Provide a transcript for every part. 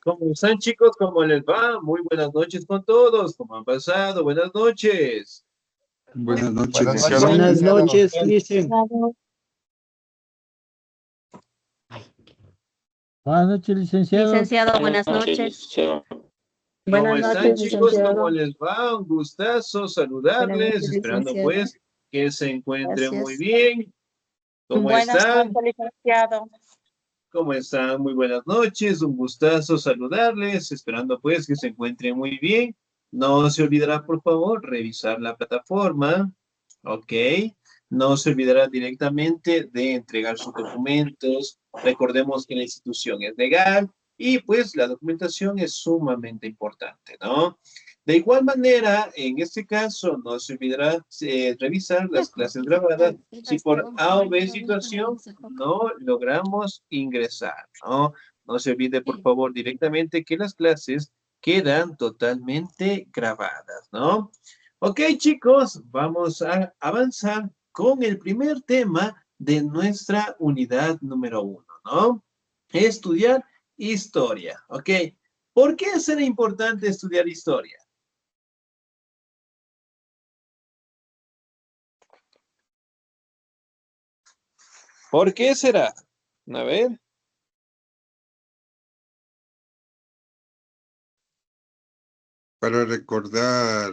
¿Cómo están, chicos? ¿Cómo les va? Muy buenas noches con todos. ¿Cómo han pasado? Buenas noches. Buenas noches, Buenas noches, licenciado. Buenas licenciado. noches, Licen. Buenas noches, licenciado. Licenciado, buenas noches. ¿Cómo Buenas están, noches, chicos? licenciado. ¿Cómo les va? Un gustazo Buenas saludarles, noches, esperando licenciado. pues que se encuentren muy Gracias. bien. ¿Cómo Buenas están? noches, licenciado. ¿Cómo están? Muy buenas noches, un gustazo saludarles, esperando pues que se encuentren muy bien. No se olvidará, por favor, revisar la plataforma, ¿ok? No se olvidará directamente de entregar sus documentos. Recordemos que la institución es legal y pues la documentación es sumamente importante, ¿no? De igual manera, en este caso, no se olvidará revisar las clases grabadas si por A o B situación no logramos ingresar, ¿no? No se olvide, por favor, directamente que las clases quedan totalmente grabadas, ¿no? Ok, chicos, vamos a avanzar con el primer tema de nuestra unidad número 1, ¿no? Estudiar historia, ¿ok? ¿Por qué será importante estudiar historia? ¿Por qué será? A ver. Para recordar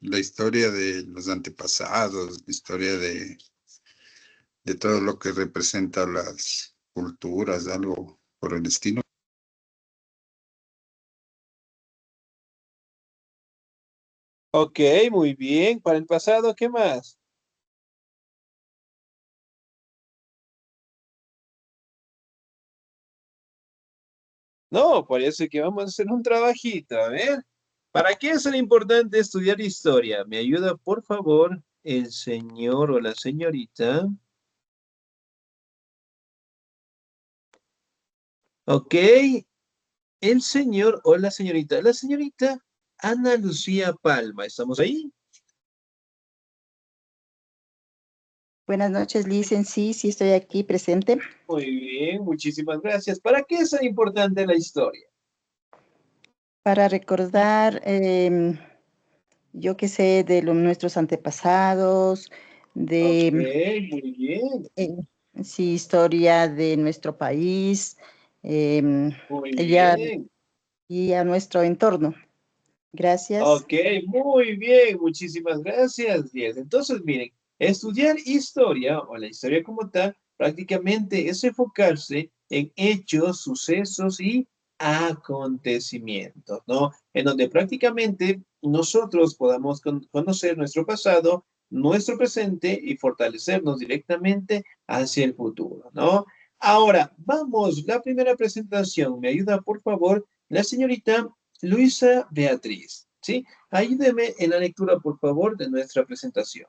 la historia de los antepasados, la historia de todo lo que representa las culturas, algo por el estilo. Ok, muy bien. Para el pasado, ¿qué más? No, parece que vamos a hacer un trabajito. A ver, ¿para qué es importante estudiar historia? ¿Me ayuda, por favor, el señor o la señorita? Ok, el señor o la señorita. La señorita Ana Lucía Palma. ¿Estamos ahí? Buenas noches, Licen. Sí, estoy aquí presente. Muy bien, muchísimas gracias. ¿Para qué es importante la historia? Para recordar, yo qué sé, de nuestros antepasados, Ok, de muy bien, eh, sí, historia de nuestro país, muy ya, bien. y a nuestro entorno. Gracias. Ok, muy bien, muchísimas gracias, Diez. Entonces, miren, estudiar historia o la historia como tal, prácticamente es enfocarse en hechos, sucesos y acontecimientos, ¿no? En donde prácticamente nosotros podamos conocer nuestro pasado, nuestro presente y fortalecernos directamente hacia el futuro, ¿no? Ahora, vamos, la primera presentación. ¿Me ayuda, por favor, la señorita Luisa Beatriz? ¿Sí? Ayúdeme en la lectura, por favor, de nuestra presentación.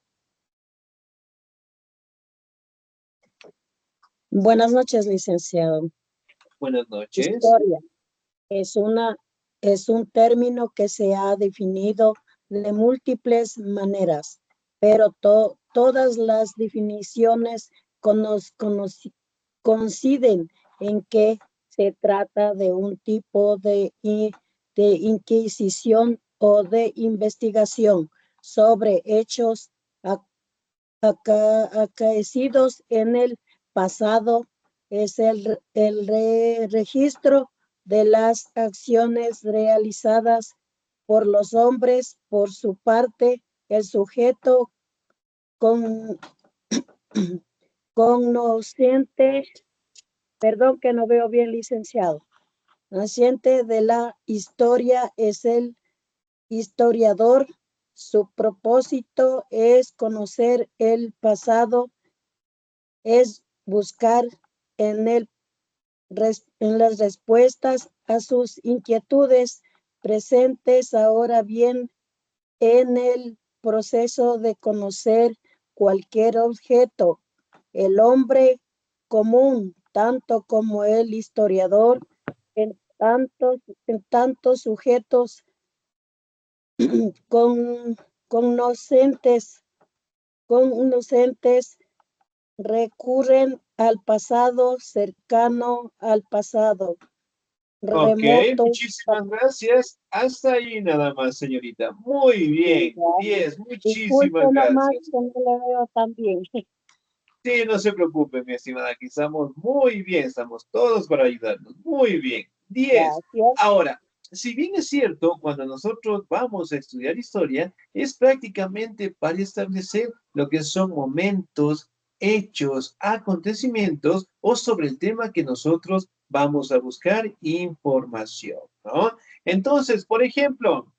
Buenas noches, licenciado. Buenas noches. Historia es un término que se ha definido de múltiples maneras, pero todas las definiciones coinciden en que se trata de un tipo de inquisición o de investigación sobre hechos acaecidos en el pasado. Es el registro de las acciones realizadas por los hombres. Por su parte, el sujeto con, conociente, perdón que no veo bien, licenciado, consciente de la historia es el historiador. Su propósito es conocer el pasado, es buscar en el en las respuestas a sus inquietudes presentes. Ahora bien, en el proceso de conocer cualquier objeto, el hombre común, tanto como el historiador, en tantos sujetos con, conocentes recurren al pasado, cercano al pasado, Ok, remoto. muchísimas gracias. Hasta ahí nada más, señorita. Muy bien. 10, Disculpe muchísimas nomás gracias. que no le veo tan bien. Sí, no se preocupe, mi estimada. Aquí estamos muy bien. Estamos todos para ayudarnos. Muy bien. 10. Gracias. Ahora, si bien es cierto, cuando nosotros vamos a estudiar historia, es prácticamente para establecer lo que son momentos, hechos, acontecimientos o sobre el tema que nosotros vamos a buscar información, ¿no? Entonces, por ejemplo,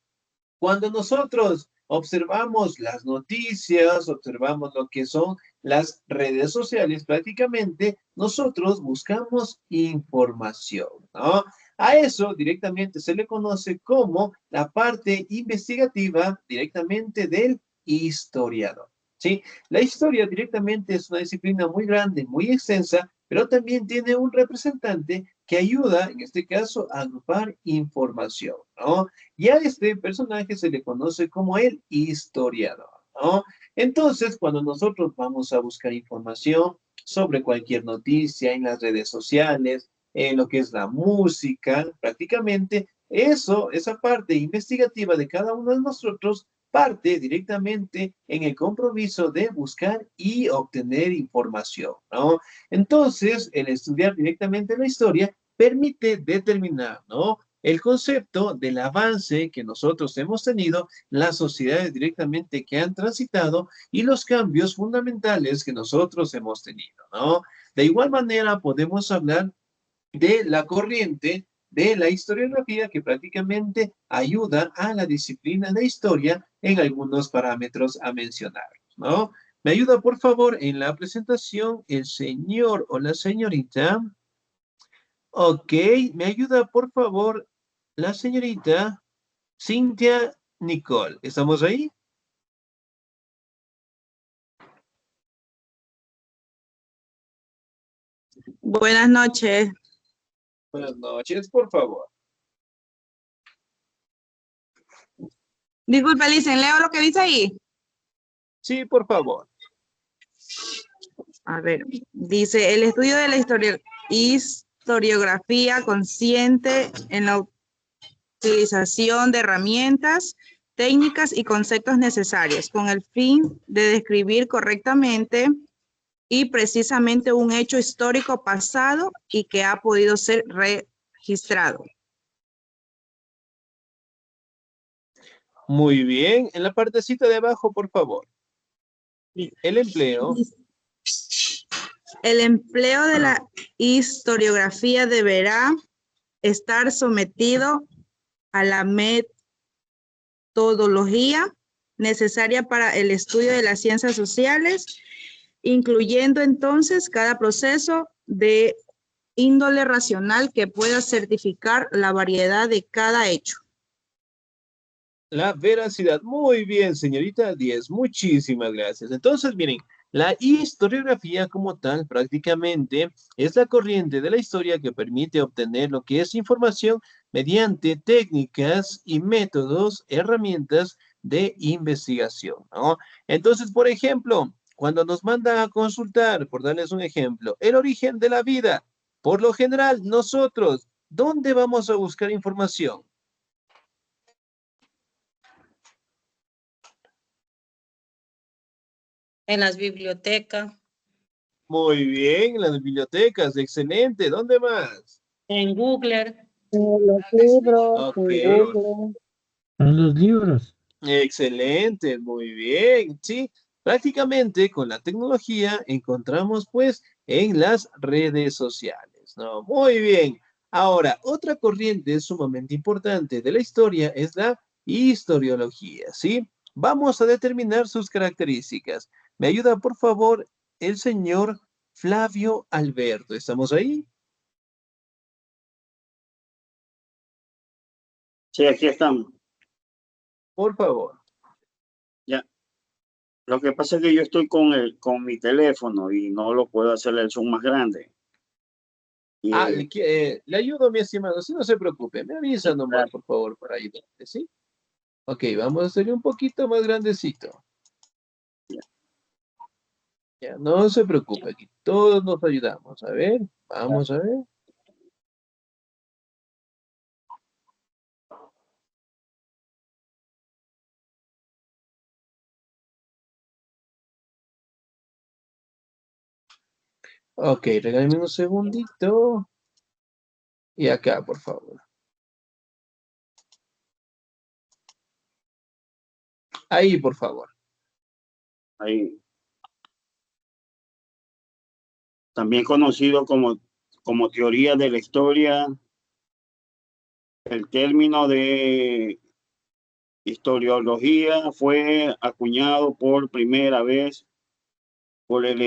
cuando nosotros observamos las noticias, observamos lo que son las redes sociales, prácticamente nosotros buscamos información, ¿no? A eso directamente se le conoce como la parte investigativa directamente del historiador, ¿sí? La historia directamente es una disciplina muy grande, muy extensa, pero también tiene un representante que ayuda, en este caso, a agrupar información, ¿no? Y a este personaje se le conoce como el historiador, ¿no? Entonces, cuando nosotros vamos a buscar información sobre cualquier noticia en las redes sociales, en lo que es la música, prácticamente eso, esa parte investigativa de cada uno de nosotros parte directamente en el compromiso de buscar y obtener información, ¿no? Entonces, el estudiar directamente la historia permite determinar, ¿no? El concepto del avance que nosotros hemos tenido, las sociedades directamente que han transitado y los cambios fundamentales que nosotros hemos tenido, ¿no? De igual manera, podemos hablar de la corriente de la historiografía que prácticamente ayuda a la disciplina de historia en algunos parámetros a mencionar, ¿no? ¿Me ayuda, por favor, en la presentación el señor o la señorita? Ok, ¿me ayuda, por favor, la señorita Cynthia Nicole? ¿Estamos ahí? Buenas noches. Buenas noches, por favor. Disculpe, dicen, leo lo que dice ahí. Sí, por favor. A ver, dice, el estudio de la historiografía consciente en la utilización de herramientas, técnicas y conceptos necesarios con el fin de describir correctamente y precisamente un hecho histórico pasado y que ha podido ser registrado. Muy bien. En la partecita de abajo, por favor. El empleo. El empleo de la historiografía deberá estar sometido a la metodología necesaria para el estudio de las ciencias sociales, incluyendo entonces cada proceso de índole racional que pueda certificar la variedad de cada hecho. La veracidad. Muy bien, señorita 10. Muchísimas gracias. Entonces, miren, la historiografía como tal prácticamente es la corriente de la historia que permite obtener lo que es información mediante técnicas y métodos, herramientas de investigación, ¿no? Entonces, por ejemplo, cuando nos mandan a consultar, por darles un ejemplo, el origen de la vida, por lo general, nosotros, ¿dónde vamos a buscar información? En las bibliotecas. Muy bien, en las bibliotecas, excelente. ¿Dónde más? En Google. Los libros, Ok, en Google. En los libros. excelente, muy bien. Sí, prácticamente con la tecnología encontramos pues en las redes sociales, ¿no? Muy bien. Ahora, otra corriente sumamente importante de la historia es la historiología, ¿sí? Vamos a determinar sus características. ¿Me ayuda, por favor, el señor Flavio Alberto? ¿Estamos ahí? Sí, aquí estamos. Por favor. Ya. Lo que pasa es que yo estoy con mi teléfono y no lo puedo hacer el zoom más grande. Y, Le ayudo, mi estimado, si no se preocupe, me avisa nomás, claro. por favor, para ayudarte, ¿sí? Ok, vamos a hacerle un poquito más grandecito. Ya, no se preocupe, aquí todos nos ayudamos. A ver, vamos a ver. Ok, regálame un segundito. Y acá, por favor. Ahí, por favor. Ahí. También conocido como teoría de la historia, el término de historiología fue acuñado por primera vez por el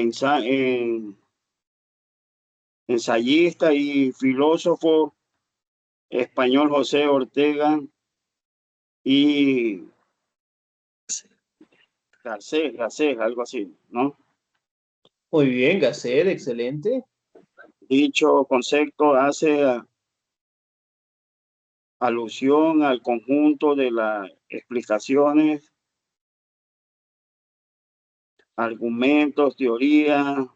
ensayista y filósofo español José Ortega y Gasset, algo así, ¿no? Muy bien, Gasset, excelente. Dicho concepto hace alusión al conjunto de las explicaciones, argumentos, teorías,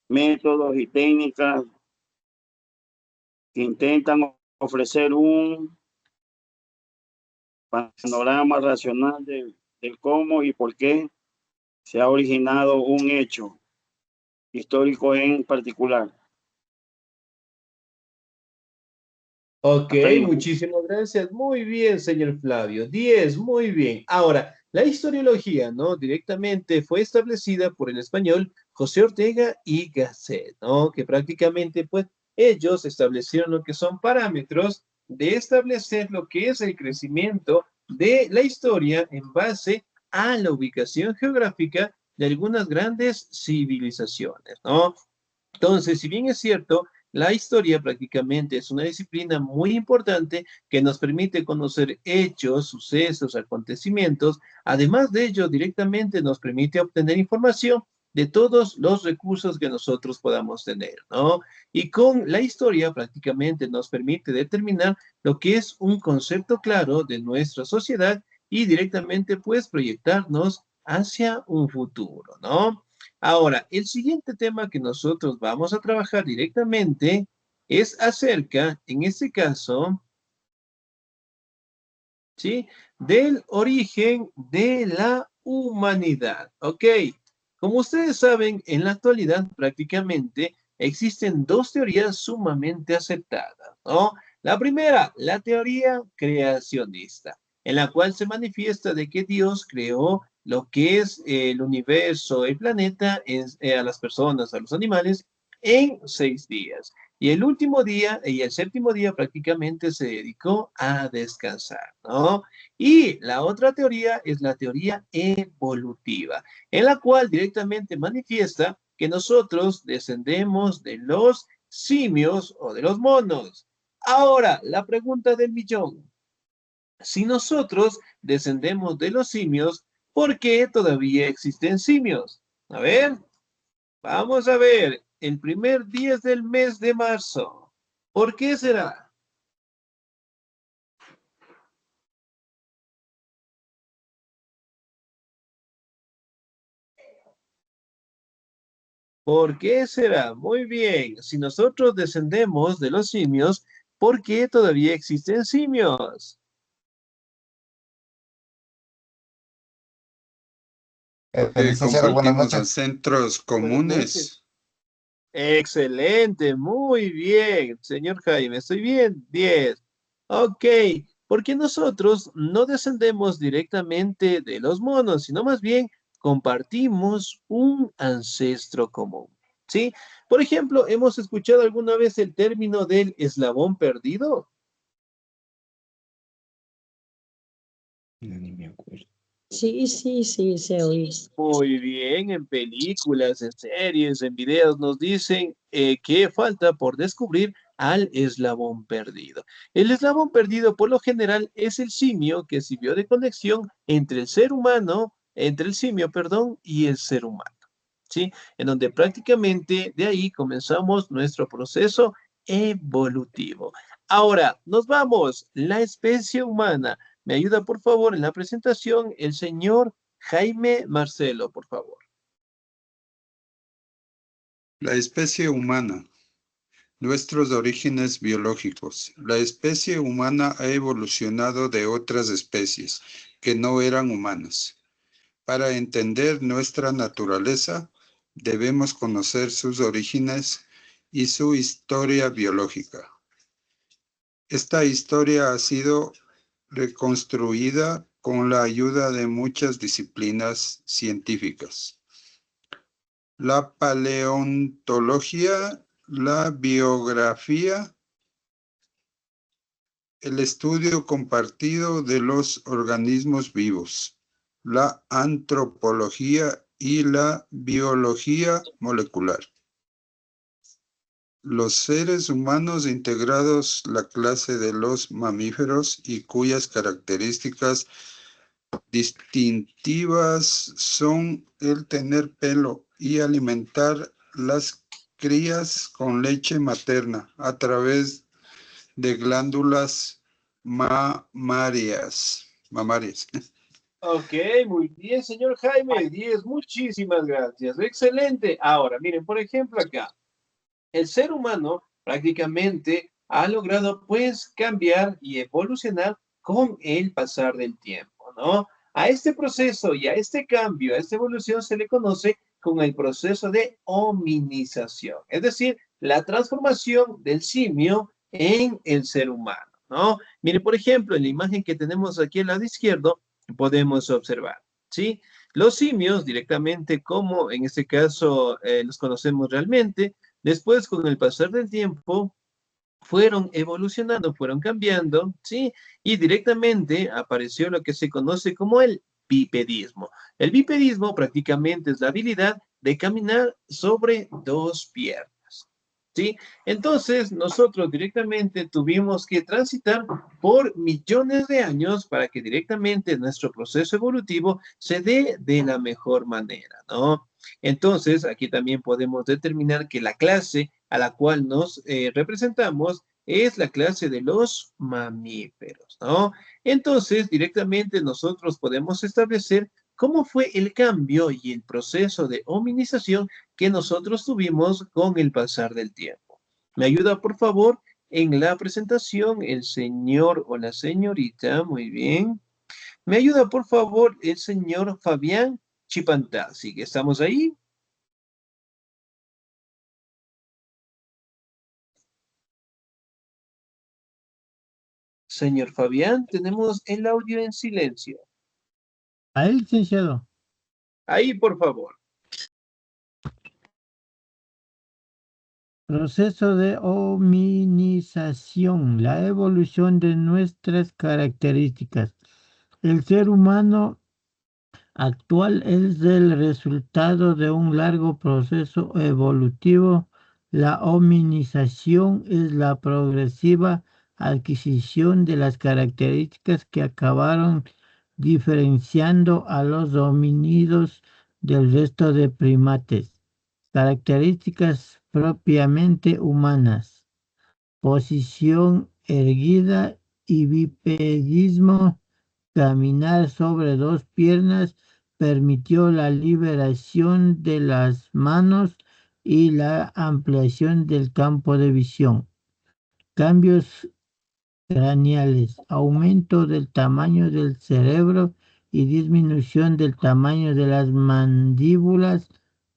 métodos y técnicas que intentan ofrecer un panorama racional del cómo y por qué se ha originado un hecho histórico en particular. Ok, Hasta ahí. muchísimas gracias. Muy bien, señor Flavio. 10, muy bien. Ahora, la historiología, ¿no? Directamente fue establecida por el español José Ortega y Gasset, ¿no? Que prácticamente, pues, ellos establecieron lo que son parámetros de establecer lo que es el crecimiento de la historia en base a la ubicación geográfica de algunas grandes civilizaciones, ¿no? Entonces, si bien es cierto, la historia prácticamente es una disciplina muy importante que nos permite conocer hechos, sucesos, acontecimientos. Además de ello, directamente nos permite obtener información de todos los recursos que nosotros podamos tener, ¿no? Y con la historia prácticamente nos permite determinar lo que es un concepto claro de nuestra sociedad y directamente pues proyectarnos hacia un futuro, ¿no? Ahora, el siguiente tema que nosotros vamos a trabajar directamente es acerca, en este caso, ¿sí? Del origen de la humanidad. Ok, como ustedes saben, en la actualidad prácticamente existen dos teorías sumamente aceptadas, ¿no? La primera, la teoría creacionista, en la cual se manifiesta de que Dios creó lo que es el universo, el planeta, a las personas, a los animales, en 6 días. Y el último día y el séptimo día prácticamente se dedicó a descansar, ¿no? Y la otra teoría es la teoría evolutiva, en la cual directamente manifiesta que nosotros descendemos de los simios o de los monos. Ahora, la pregunta del millón. Si nosotros descendemos de los simios, ¿por qué todavía existen simios? A ver. Vamos a ver, el primer 10 del mes de marzo. ¿Por qué será? ¿Por qué será? Muy bien. Si nosotros descendemos de los simios, ¿por qué todavía existen simios? Porque Licenciado, buenas compartimos noches. ancestros Buenas noches. comunes. Excelente, muy bien, señor Jaime. Estoy bien, 10. Ok, porque nosotros no descendemos directamente de los monos, sino más bien compartimos un ancestro común, ¿sí? Por ejemplo, ¿hemos escuchado alguna vez el término del eslabón perdido? Ni me acuerdo. Sí, se oí. Muy bien, en películas, en series, en videos nos dicen que falta por descubrir al eslabón perdido. El eslabón perdido por lo general es el simio que sirvió de conexión entre el ser humano, entre el simio, perdón, y el ser humano. ¿Sí? En donde prácticamente de ahí comenzamos nuestro proceso evolutivo. Ahora, nos vamos. La especie humana. Me ayuda, por favor, en la presentación el señor Jaime Marcelo, por favor. La especie humana. Nuestros orígenes biológicos. La especie humana ha evolucionado de otras especies que no eran humanas. Para entender nuestra naturaleza, debemos conocer sus orígenes y su historia biológica. Esta historia ha sido reconstruida con la ayuda de muchas disciplinas científicas. La paleontología, la biografía, el estudio compartido de los organismos vivos, la antropología y la biología molecular. Los seres humanos integrados, la clase de los mamíferos y cuyas características distintivas son el tener pelo y alimentar las crías con leche materna a través de glándulas mamarias. Ok, muy bien, señor Jaime. 10, muchísimas gracias. Excelente. Ahora, miren, por ejemplo, acá, el ser humano prácticamente ha logrado, pues, cambiar y evolucionar con el pasar del tiempo, ¿no? A este proceso y a este cambio, a esta evolución se le conoce con el proceso de hominización, es decir, la transformación del simio en el ser humano, ¿no? Mire, por ejemplo, en la imagen que tenemos aquí al lado izquierdo, podemos observar, ¿sí? Los simios directamente, como en este caso los conocemos realmente, después con el pasar del tiempo, fueron evolucionando, fueron cambiando, ¿sí? Y directamente apareció lo que se conoce como el bipedismo. El bipedismo prácticamente es la habilidad de caminar sobre dos piernas, ¿sí? Entonces, nosotros directamente tuvimos que transitar por millones de años para que directamente nuestro proceso evolutivo se dé de la mejor manera, ¿no? Entonces, aquí también podemos determinar que la clase a la cual nos representamos es la clase de los mamíferos, ¿no? Entonces, directamente nosotros podemos establecer cómo fue el cambio y el proceso de hominización que nosotros tuvimos con el pasar del tiempo. ¿Me ayuda, por favor, en la presentación el señor o la señorita? Muy bien. ¿Me ayuda, por favor, el señor Fabián Chipantazzi? ¿Que estamos ahí? Señor Fabián, tenemos el audio en silencio. Ahí, licenciado. Ahí, por favor. Proceso de hominización, la evolución de nuestras características. El ser humano actual es el resultado de un largo proceso evolutivo. La hominización es la progresiva adquisición de las características que acabaron diferenciando a los homínidos del resto de primates. Características propiamente humanas: posición erguida y bipedismo. Caminar sobre dos piernas permitió la liberación de las manos y la ampliación del campo de visión. Cambios craneales: aumento del tamaño del cerebro y disminución del tamaño de las mandíbulas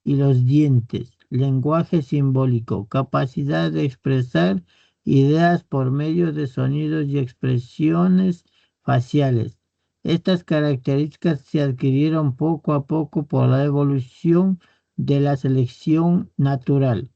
y los dientes. Lenguaje simbólico: capacidad de expresar ideas por medio de sonidos y expresiones faciales. Estas características se adquirieron poco a poco por la evolución de la selección natural.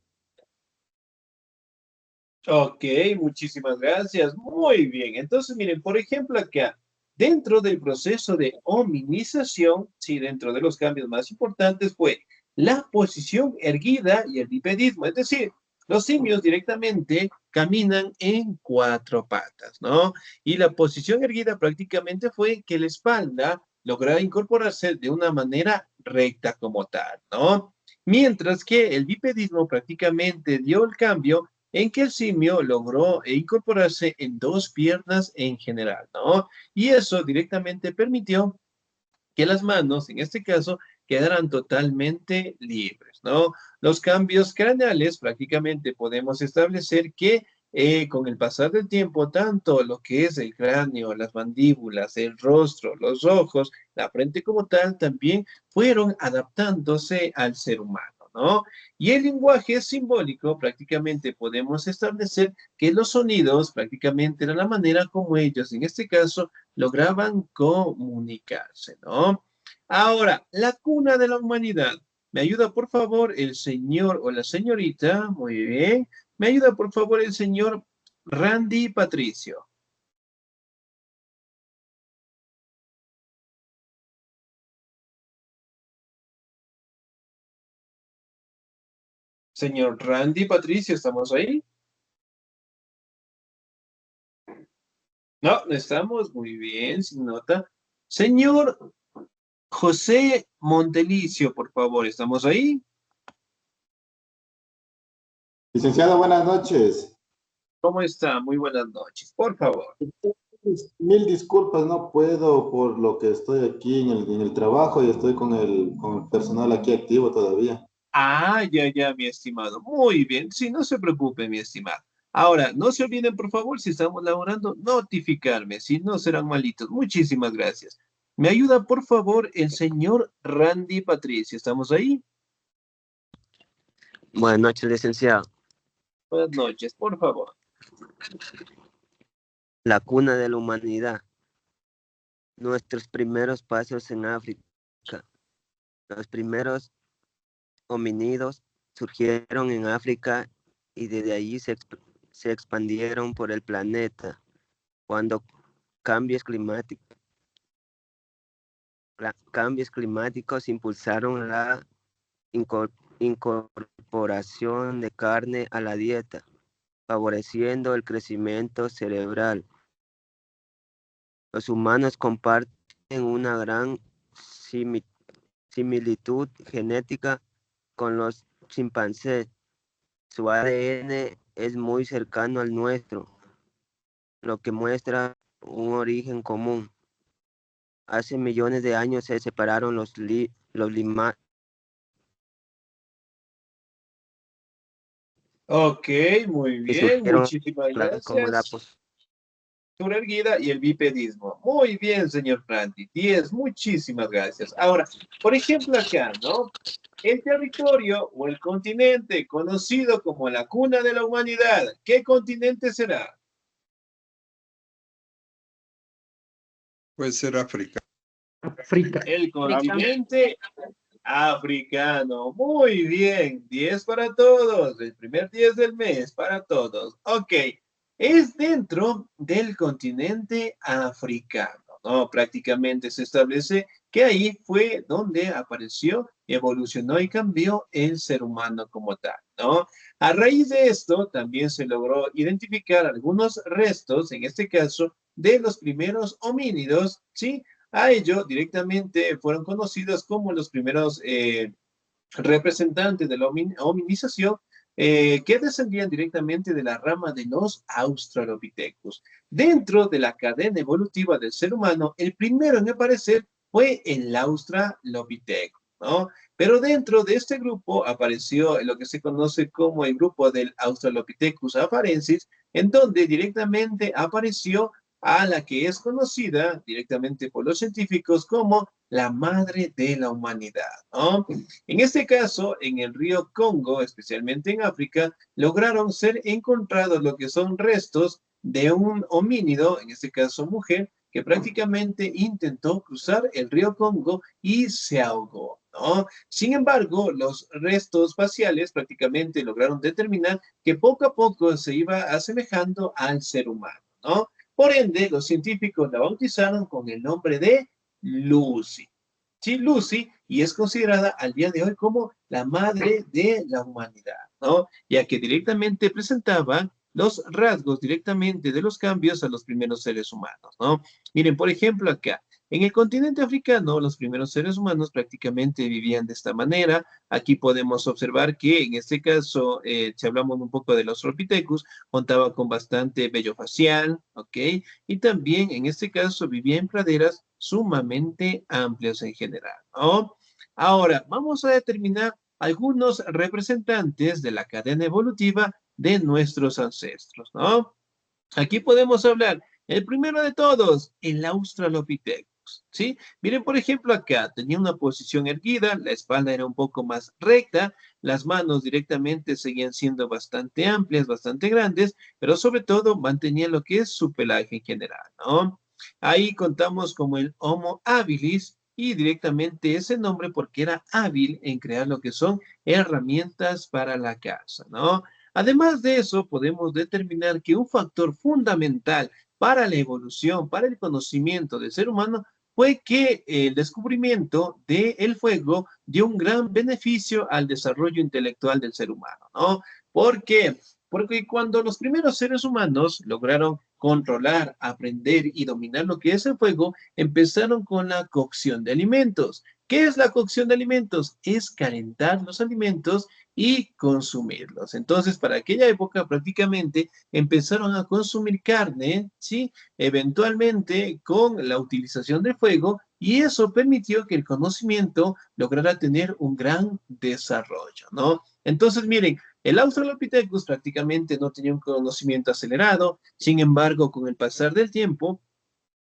Ok, muchísimas gracias. Muy bien. Entonces, miren, por ejemplo, acá, dentro del proceso de hominización, sí, dentro de los cambios más importantes fue la posición erguida y el bipedismo. Es decir, Los simios directamente caminan en 4 patas, ¿no? Y la posición erguida prácticamente fue que la espalda lograra incorporarse de una manera recta como tal, ¿no? Mientras que el bipedismo prácticamente dio el cambio en que el simio logró incorporarse en 2 piernas en general, ¿no? Y eso directamente permitió que las manos, en este caso, quedaran totalmente libres, ¿no? Los cambios craneales prácticamente podemos establecer que con el pasar del tiempo, tanto lo que es el cráneo, las mandíbulas, el rostro, los ojos, la frente como tal, también fueron adaptándose al ser humano, ¿no? Y el lenguaje simbólico prácticamente podemos establecer que los sonidos prácticamente era la manera como ellos, en este caso, lograban comunicarse, ¿no? Ahora, la cuna de la humanidad. ¿Me ayuda, por favor, el señor o la señorita? Muy bien. ¿Me ayuda, por favor, el señor Randy Patricio? Señor Randy Patricio, ¿estamos ahí? No, no estamos. Muy bien, sin nota. Señor José Montelicio, por favor, ¿estamos ahí? Licenciado, buenas noches. ¿Cómo está? Muy buenas noches, por favor. Mil disculpas, no puedo por lo que estoy aquí en el trabajo y estoy con el personal aquí activo todavía. Ah, ya, mi estimado. Muy bien. Sí, no se preocupe, mi estimado. Ahora, no se olviden, por favor, si estamos laborando, notificarme, si no serán malitos. Muchísimas gracias. ¿Me ayuda, por favor, el señor Randy Patricio? ¿Estamos ahí? Buenas noches, licenciado. Buenas noches, por favor. La cuna de la humanidad. Nuestros primeros pasos en África. Los primeros homínidos surgieron en África y desde allí se expandieron por el planeta. Cuando cambios climáticos impulsaron la incorporación de carne a la dieta, favoreciendo el crecimiento cerebral. Los humanos comparten una gran similitud genética con los chimpancés. Su ADN es muy cercano al nuestro, lo que muestra un origen común. Hace millones de años se separaron los limas. Ok, muy Y bien. surgieron Muchísimas como la gracias. Erguida y el bipedismo. Muy bien, señor Franti. 10, muchísimas gracias. Ahora, por ejemplo, acá, ¿no? El territorio o el continente conocido como la cuna de la humanidad, ¿qué continente será? Puede ser África. África. El continente africano. Muy bien, 10 para todos. El primer 10 del mes para todos. Ok, es dentro del continente africano, ¿no? Prácticamente se establece que ahí fue donde apareció, evolucionó y cambió el ser humano como tal, ¿no? A raíz de esto, también se logró identificar algunos restos, en este caso, de los primeros homínidos, ¿sí? A ello directamente fueron conocidos como los primeros representantes de la hominización que descendían directamente de la rama de los Australopithecus. Dentro de la cadena evolutiva del ser humano, el primero en aparecer fue el Australopithecus, ¿no? Pero dentro de este grupo apareció lo que se conoce como el grupo del Australopithecus afarensis, en donde directamente apareció a la que es conocida directamente por los científicos como la madre de la humanidad, ¿no? En este caso, en el río Congo, especialmente en África, lograron ser encontrados lo que son restos de un homínido, en este caso mujer, que prácticamente intentó cruzar el río Congo y se ahogó, ¿no? Sin embargo, los restos faciales prácticamente lograron determinar que poco a poco se iba asemejando al ser humano, ¿no? Por ende, los científicos la bautizaron con el nombre de Lucy. Sí, Lucy, y es considerada al día de hoy como la madre de la humanidad. ¿no? Ya que directamente presentaba los rasgos directamente de los cambios a los primeros seres humanos, ¿no? Miren, por ejemplo, acá, en el continente africano, los primeros seres humanos prácticamente vivían de esta manera. Aquí podemos observar que en este caso, si hablamos un poco de los Australopithecus, contaba con bastante vello facial, ¿ok? Y también en este caso vivía en praderas sumamente amplias en general, ¿no? Ahora, vamos a determinar algunos representantes de la cadena evolutiva de nuestros ancestros, ¿no? Aquí podemos hablar, el primero de todos, el Australopithecus, ¿sí? Miren, por ejemplo, acá tenía una posición erguida, la espalda era un poco más recta, las manos directamente seguían siendo bastante amplias, bastante grandes, pero sobre todo mantenía lo que es su pelaje en general, ¿no? Ahí contamos como el Homo habilis y directamente ese nombre porque era hábil en crear lo que son herramientas para la caza, ¿no? Además de eso, podemos determinar que un factor fundamental para la evolución, para el conocimiento del ser humano, fue que el descubrimiento del fuego dio un gran beneficio al desarrollo intelectual del ser humano, ¿no? ¿Por qué? Porque cuando los primeros seres humanos lograron controlar, aprender y dominar lo que es el fuego, empezaron con la cocción de alimentos. ¿Qué es la cocción de alimentos? Es calentar los alimentos y consumirlos. Entonces, para aquella época prácticamente empezaron a consumir carne, ¿sí? Eventualmente con la utilización del fuego y eso permitió que el conocimiento lograra tener un gran desarrollo, ¿no? Entonces, miren, el Australopithecus prácticamente no tenía un conocimiento acelerado, sin embargo, con el pasar del tiempo,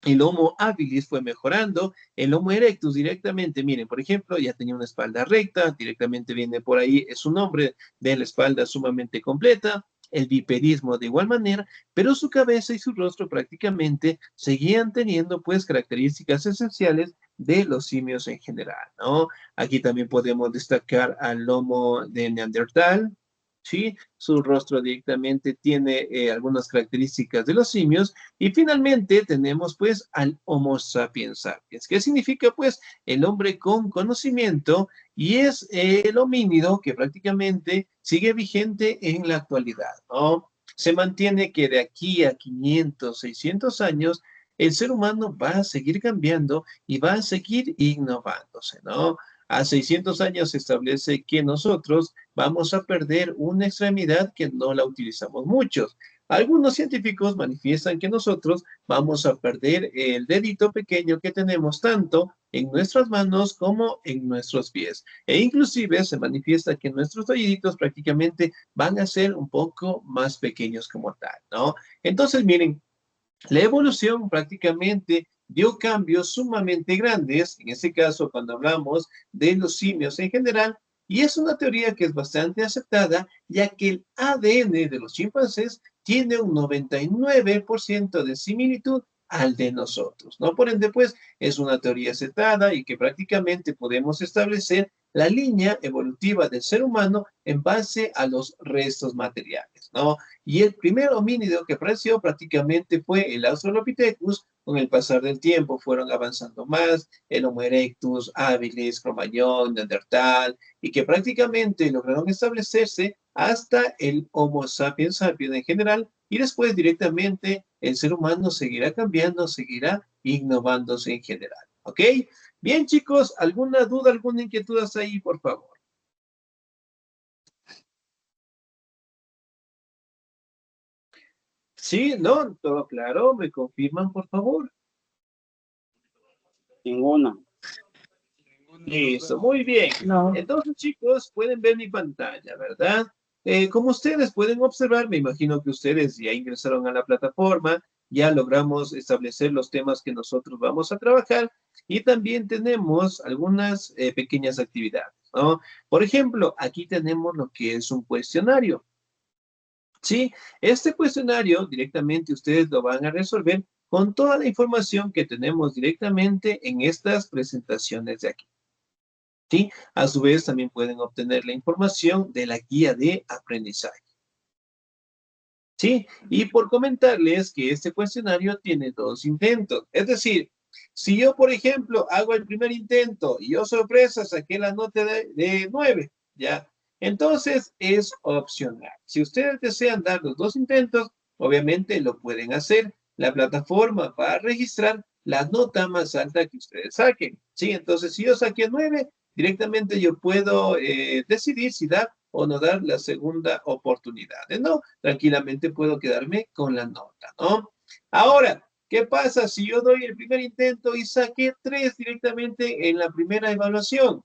el Homo habilis fue mejorando, el Homo erectus directamente, miren, por ejemplo, ya tenía una espalda recta, directamente viene por ahí, es un hombre de la espalda sumamente completa, el bipedismo de igual manera, pero su cabeza y su rostro prácticamente seguían teniendo pues características esenciales de los simios en general, ¿no? Aquí también podemos destacar al Homo de Neandertal, ¿sí? Su rostro directamente tiene algunas características de los simios, y finalmente tenemos pues al Homo sapiens sapiens. ¿Qué significa pues? El hombre con conocimiento y es el homínido que prácticamente sigue vigente en la actualidad, ¿no? Se mantiene que de aquí a 500, 600 años el ser humano va a seguir cambiando y va a seguir innovándose, ¿no? A 600 años se establece que nosotros vamos a perder una extremidad que no la utilizamos muchos. Algunos científicos manifiestan que nosotros vamos a perder el dedito pequeño que tenemos tanto en nuestras manos como en nuestros pies. E inclusive se manifiesta que nuestros deditos prácticamente van a ser un poco más pequeños como tal, ¿no? Entonces, miren, la evolución prácticamente dio cambios sumamente grandes, en este caso cuando hablamos de los simios en general, y es una teoría que es bastante aceptada, ya que el ADN de los chimpancés tiene un 99% de similitud al de nosotros, ¿no? Por ende, pues, es una teoría aceptada y que prácticamente podemos establecer la línea evolutiva del ser humano en base a los restos materiales, ¿no? Y el primer homínido que apareció prácticamente fue el Australopithecus. Con el pasar del tiempo fueron avanzando más, el Homo erectus, habilis, Cro-Magnon, Neandertal, y que prácticamente lograron establecerse hasta el Homo sapiens sapiens en general, y después directamente el ser humano seguirá cambiando, seguirá innovándose en general. ¿Ok? Bien, chicos, ¿alguna duda, alguna inquietud hasta ahí, por favor? Sí, no, todo claro, me confirman, por favor. Ninguna. Listo, muy bien. No. Entonces, chicos, pueden ver mi pantalla, ¿verdad? Como ustedes pueden observar, me imagino que ustedes ya ingresaron a la plataforma, ya logramos establecer los temas que nosotros vamos a trabajar y también tenemos algunas pequeñas actividades, ¿no? Por ejemplo, aquí tenemos lo que es un cuestionario. Sí, este cuestionario directamente ustedes lo van a resolver con toda la información que tenemos directamente en estas presentaciones de aquí. ¿Sí? A su vez también pueden obtener la información de la guía de aprendizaje. ¿Sí? Y por comentarles que este cuestionario tiene 2 intentos. Es decir, si yo, por ejemplo, hago el primer intento y yo sorpresa saqué la nota de 9, ¿ya? Entonces, es opcional. Si ustedes desean dar los 2 intentos, obviamente lo pueden hacer. La plataforma va a registrar la nota más alta que ustedes saquen. ¿Sí? Entonces, si yo saqué 9, directamente yo puedo decidir si dar o no dar la segunda oportunidad. No, tranquilamente puedo quedarme con la nota, ¿no? Ahora, ¿qué pasa si yo doy el primer intento y saqué 3 directamente en la primera evaluación?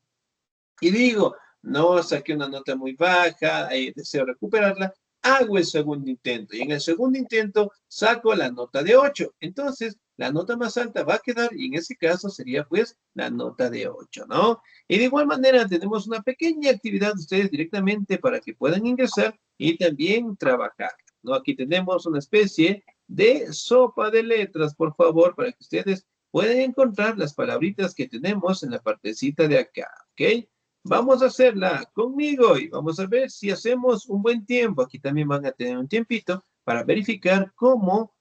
Y digo, no, saqué una nota muy baja, deseo recuperarla, hago el segundo intento. Y en el segundo intento saco la nota de 8. Entonces, la nota más alta va a quedar, y en ese caso sería pues la nota de 8, ¿no? Y de igual manera tenemos una pequeña actividad de ustedes directamente para que puedan ingresar y también trabajar, ¿no? Aquí tenemos una especie de sopa de letras, por favor, para que ustedes puedan encontrar las palabritas que tenemos en la partecita de acá, ¿ok? Vamos a hacerla conmigo y vamos a ver si hacemos un buen tiempo. Aquí también van a tener un tiempito para verificar cómo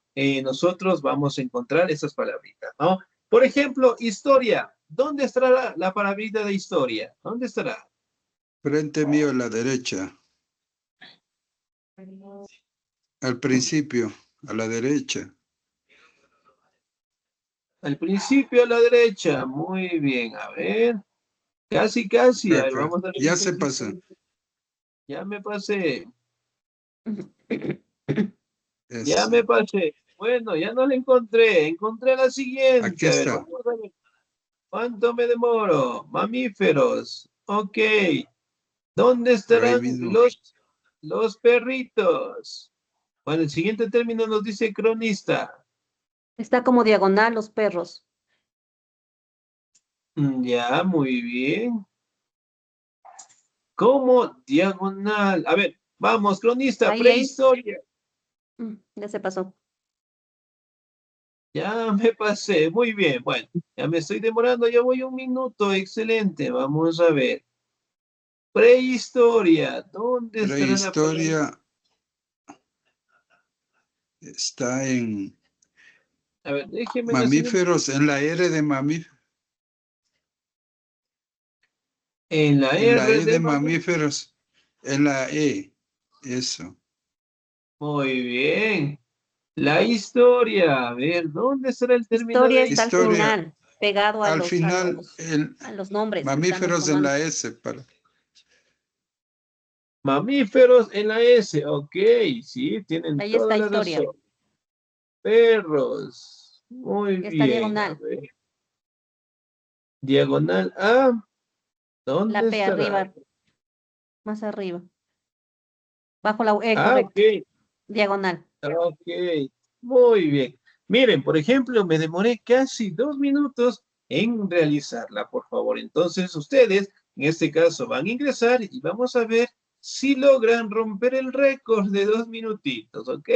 nosotros vamos a encontrar esas palabritas, ¿no? Por ejemplo, historia. ¿Dónde estará la palabrita de historia? ¿Dónde estará? Frente mío a la derecha. Al principio, a la derecha. Al principio a la derecha. Muy bien, a ver. Casi, casi. A ver, Acá. vamos a ver. Ya se pasó. Ya me pasé. Ya Eso. me pasé. Bueno, ya no la encontré. Encontré la siguiente. Aquí A ver, está. vamos a ver. ¿Cuánto me demoro? Mamíferos. Ok. ¿Dónde Por ahí estarán mismo. los perritos? Bueno, el siguiente término nos dice cronista. Está como diagonal los perros. Ya, muy bien. Como diagonal. A ver, vamos, cronista, Ahí. prehistoria. Ya se pasó. Ya me pasé, muy bien. Bueno, ya me estoy demorando, ya voy 1 minuto. Excelente, vamos a ver. Prehistoria, ¿dónde estará la palabra? Prehistoria está en A ver, déjeme mamíferos, en la R de mamíferos. En la En la R E de mamíferos. En la E. Eso. Muy bien. La historia, a ver, ¿dónde estará el término Historia de está al Historia. final, pegado a Al los, final, a los nombres. que mamíferos estamos en tomando. la S. Para... Mamíferos en la S? Ok, sí, tienen Ahí toda está la historia. razón. Perros, muy Está bien. A diagonal. ver. Diagonal A, ¿dónde La P estará? arriba. Más arriba. Bajo la E, Ah, correcto. ok. Diagonal. Ok, muy bien. Miren, por ejemplo, me demoré casi 2 minutos en realizarla, por favor. Entonces, ustedes, en este caso, van a ingresar y vamos a ver si logran romper el récord de 2 minutitos, ¿ok?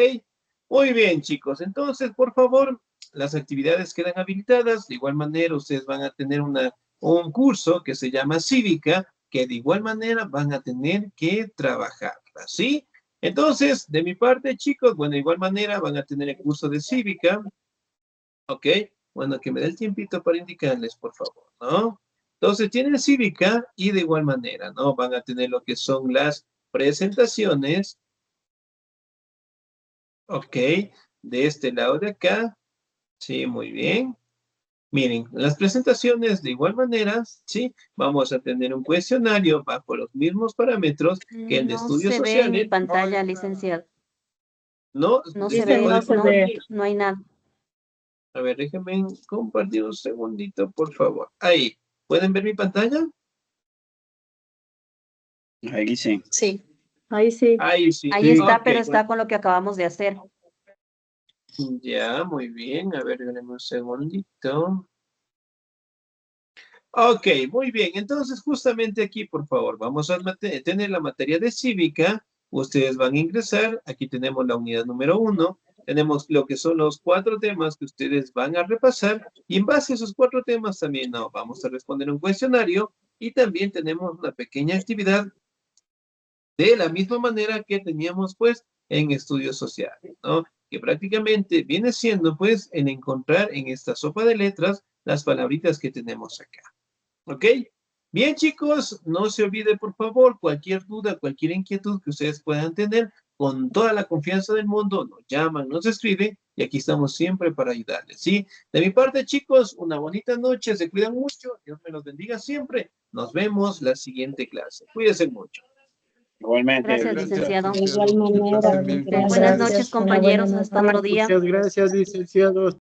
Muy bien, chicos. Entonces, por favor, las actividades quedan habilitadas. De igual manera, ustedes van a tener un curso que se llama Cívica, que de igual manera van a tener que trabajarla, ¿sí? Entonces, de mi parte, chicos, bueno, de igual manera van a tener el curso de cívica, ¿ok? Bueno, que me dé el tiempito para indicarles, por favor, ¿no? Entonces, tienen cívica y de igual manera, ¿no? Van a tener lo que son las presentaciones, ¿ok? De este lado de acá, sí, muy bien. Miren, las presentaciones de igual manera, ¿sí? Vamos a tener un cuestionario bajo los mismos parámetros que el de No estudios se ve en mi sociales. pantalla, licenciado. No, No se dice, ve, no se ve. no hay nada. A ver, déjenme compartir un segundito, por favor. Ahí, ¿pueden ver mi pantalla? Ahí sí. Sí. Ahí sí. Ahí sí. Ahí está, Ok, pero está con lo que acabamos de hacer. ya, muy bien. A ver, denme un segundito. Ok, muy bien. Entonces, justamente aquí, por favor, vamos a tener la materia de cívica. Ustedes van a ingresar. Aquí tenemos la unidad número 1. Tenemos lo que son los 4 temas que ustedes van a repasar. Y en base a esos 4 temas también vamos a responder un cuestionario. Y también tenemos una pequeña actividad de la misma manera que teníamos, pues, en estudios sociales, ¿no? Que prácticamente viene siendo, pues, el encontrar en esta sopa de letras las palabritas que tenemos acá. ¿Ok? Bien, chicos, no se olvide, por favor, cualquier duda, cualquier inquietud que ustedes puedan tener, con toda la confianza del mundo, nos llaman, nos escriben, y aquí estamos siempre para ayudarles, ¿sí? De mi parte, chicos, una bonita noche, se cuidan mucho, Dios me los bendiga siempre. Nos vemos la siguiente clase. Cuídense mucho. Igualmente. Gracias, licenciado. De igual manera. También. Buenas Gracias. noches, Una compañeros. buena Hasta otro día. Muchas gracias, licenciado.